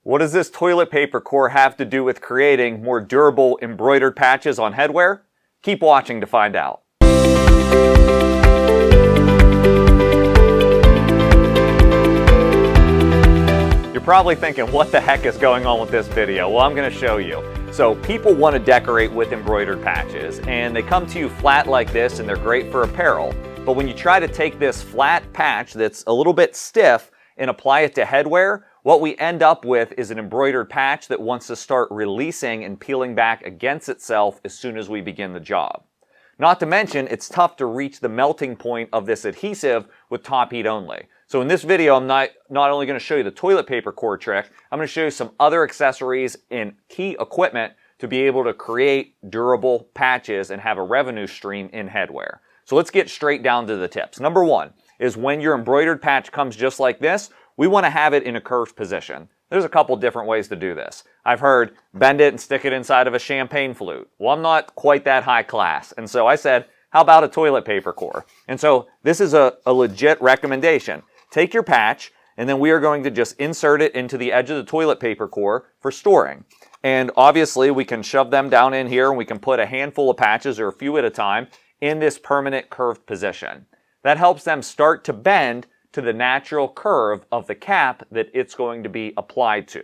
What does this toilet paper core have to do with creating more durable embroidered patches on headwear? Keep watching to find out. You're probably thinking, what the heck is going on with this video? Well, I'm going to show you. So people want to decorate with embroidered patches, and they come to you flat like this, and they're great for apparel. But when you try to take this flat patch that's a little bit stiff and apply it to headwear, what we end up with is an embroidered patch that wants to start releasing and peeling back against itself as soon as we begin the job. Not to mention, it's tough to reach the melting point of this adhesive with top heat only. So in this video, I'm not only going to show you the toilet paper core trick, I'm going to show you some other accessories and key equipment to be able to create durable patches and have a revenue stream in headwear. So let's get straight down to the tips. Number one is when your embroidered patch comes just like this, we want to have it in a curved position. There's a couple different ways to do this. I've heard bend it and stick it inside of a champagne flute. Well, I'm not quite that high class. And so I said, how about a toilet paper core? And so this is a legit recommendation. Take your patch, and then we are going to just insert it into the edge of the toilet paper core for storing. And obviously we can shove them down in here, and we can put a handful of patches or a few at a time in this permanent curved position. That helps them start to bend to the natural curve of the cap that it's going to be applied to.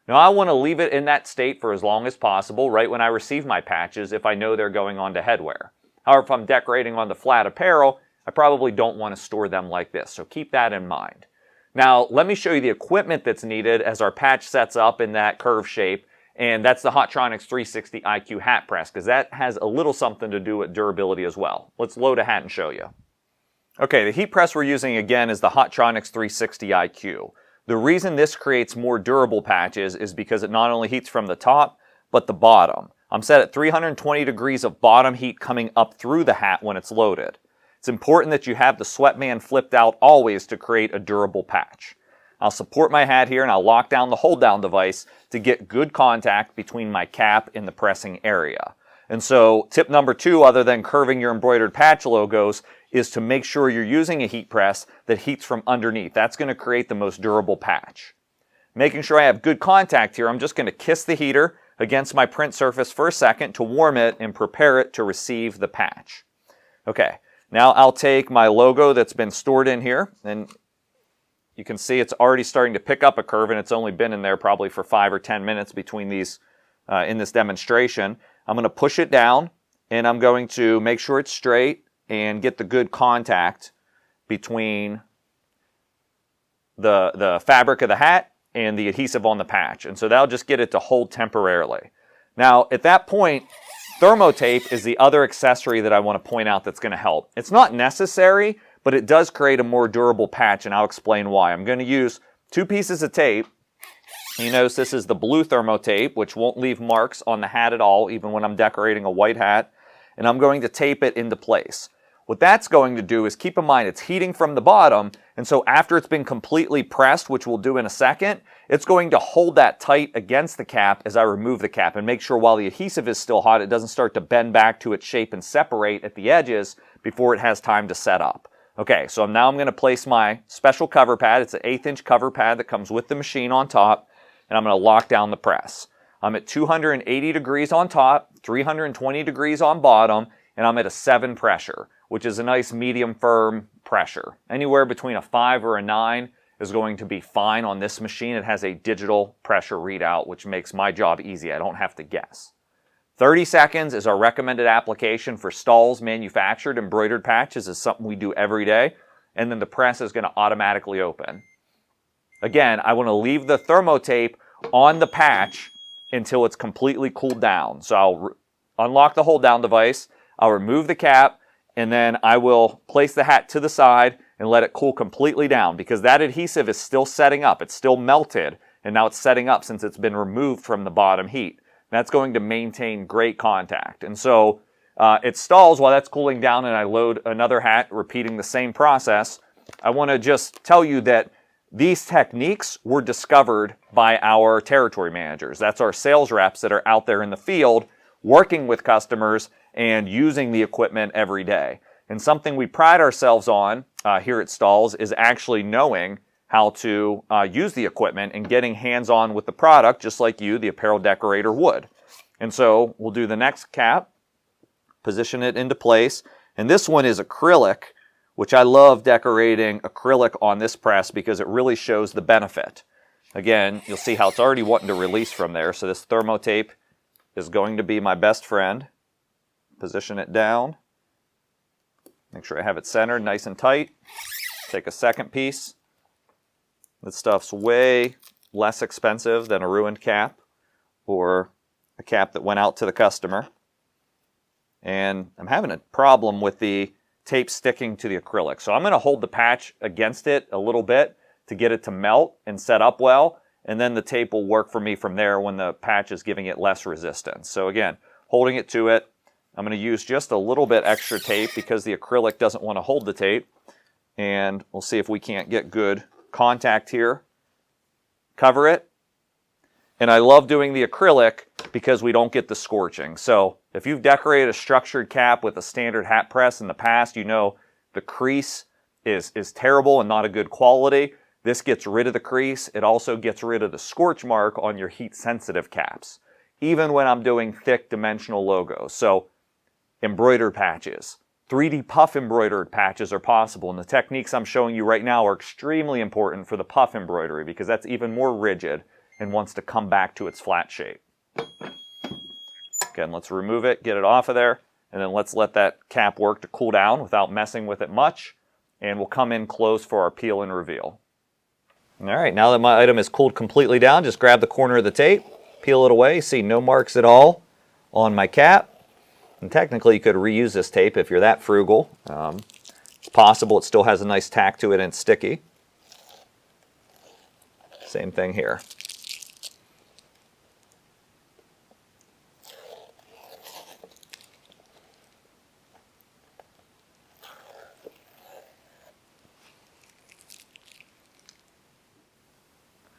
Now I want to leave it in that state for as long as possible right when I receive my patches if I know they're going on to headwear. However, if I'm decorating on the flat apparel, I probably don't want to store them like this, so keep that in mind. Now let me show you the equipment that's needed as our patch sets up in that curve shape, and that's the Hotronix 360 IQ hat press, because that has a little something to do with durability as well. Let's load a hat and show you. Okay, the heat press we're using again is the Hotronix 360 IQ. The reason this creates more durable patches is because it not only heats from the top, but the bottom. I'm set at 320 degrees of bottom heat coming up through the hat when it's loaded. It's important that you have the sweatband flipped out always to create a durable patch. I'll support my hat here and I'll lock down the hold down device to get good contact between my cap and the pressing area. And so tip number two, other than curving your embroidered patch logos, is to make sure you're using a heat press that heats from underneath. That's going to create the most durable patch. Making sure I have good contact here, I'm just going to kiss the heater against my print surface for a second to warm it and prepare it to receive the patch. Okay, now I'll take my logo that's been stored in here, and you can see it's already starting to pick up a curve, and it's only been in there probably for 5 or 10 minutes between these in this demonstration. I'm going to push it down, and I'm going to make sure it's straight and get the good contact between the fabric of the hat and the adhesive on the patch. And so that'll just get it to hold temporarily. Now, at that point, thermotape is the other accessory that I want to point out that's going to help. It's not necessary, but it does create a more durable patch, and I'll explain why. I'm going to use 2 pieces of tape. You notice this is the blue thermotape, which won't leave marks on the hat at all, even when I'm decorating a white hat. And I'm going to tape it into place. What that's going to do is, keep in mind, it's heating from the bottom, and so after it's been completely pressed, which we'll do in a second, it's going to hold that tight against the cap as I remove the cap and make sure while the adhesive is still hot, it doesn't start to bend back to its shape and separate at the edges before it has time to set up. Okay, so now I'm going to place my special cover pad. It's an 1/8 inch cover pad that comes with the machine on top, and I'm going to lock down the press. I'm at 280 degrees on top, 320 degrees on bottom, and I'm at a 7 pressure, which is a nice medium firm pressure. Anywhere between a 5 or a 9 is going to be fine on this machine. It has a digital pressure readout, which makes my job easy. I don't have to guess. 30 seconds is our recommended application for Stahls manufactured embroidered patches. Is something we do every day. And then the press is going to automatically open. Again, I want to leave the thermotape on the patch until it's completely cooled down. So I'll unlock the hold down device, I'll remove the cap, and then I will place the hat to the side and let it cool completely down, because that adhesive is still setting up. It's still melted, and now it's setting up since it's been removed from the bottom heat. That's going to maintain great contact. And so it Stahls while that's cooling down and I load another hat, repeating the same process. I want to just tell you that these techniques were discovered by our territory managers. That's our sales reps that are out there in the field working with customers and using the equipment every day. And something we pride ourselves on here at Stahls is actually knowing how to use the equipment and getting hands-on with the product just like you, the apparel decorator, would. And so we'll do the next cap, position it into place, and this one is acrylic, which I love decorating acrylic on this press because it really shows the benefit. Again, you'll see how it's already wanting to release from there, so this thermo tape is going to be my best friend. Position it down, make sure I have it centered nice and tight. Take a second piece. This stuff's way less expensive than a ruined cap or a cap that went out to the customer. And I'm having a problem with the tape sticking to the acrylic. So I'm going to hold the patch against it a little bit to get it to melt and set up well. And then the tape will work for me from there when the patch is giving it less resistance. So again, holding it to it. I'm going to use just a little bit extra tape because the acrylic doesn't want to hold the tape. And we'll see if we can't get good contact here. Cover it. And I love doing the acrylic because we don't get the scorching. So if you've decorated a structured cap with a standard hat press in the past, you know the crease is terrible and not a good quality. This gets rid of the crease. It also gets rid of the scorch mark on your heat-sensitive caps, even when I'm doing thick dimensional logos. So embroidered patches. 3D puff embroidered patches are possible, and the techniques I'm showing you right now are extremely important for the puff embroidery because that's even more rigid and wants to come back to its flat shape. Again, let's remove it, get it off of there, and then let's let that cap work to cool down without messing with it much, and we'll come in close for our peel and reveal. All right, now that my item is cooled completely down, just grab the corner of the tape, peel it away, see no marks at all on my cap. And technically you could reuse this tape if you're that frugal. It's possible it still has a nice tack to it and it's sticky. Same thing here.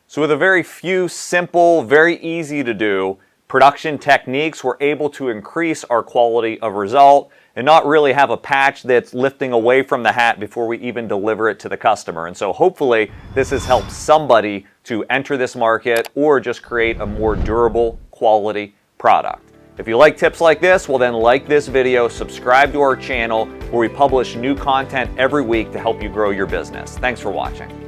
So with a very few simple, very easy to do production techniques, we're able to increase our quality of result and not really have a patch that's lifting away from the hat before we even deliver it to the customer. And so hopefully this has helped somebody to enter this market or just create a more durable quality product. If you like tips like this, well then like this video, subscribe to our channel where we publish new content every week to help you grow your business. Thanks for watching.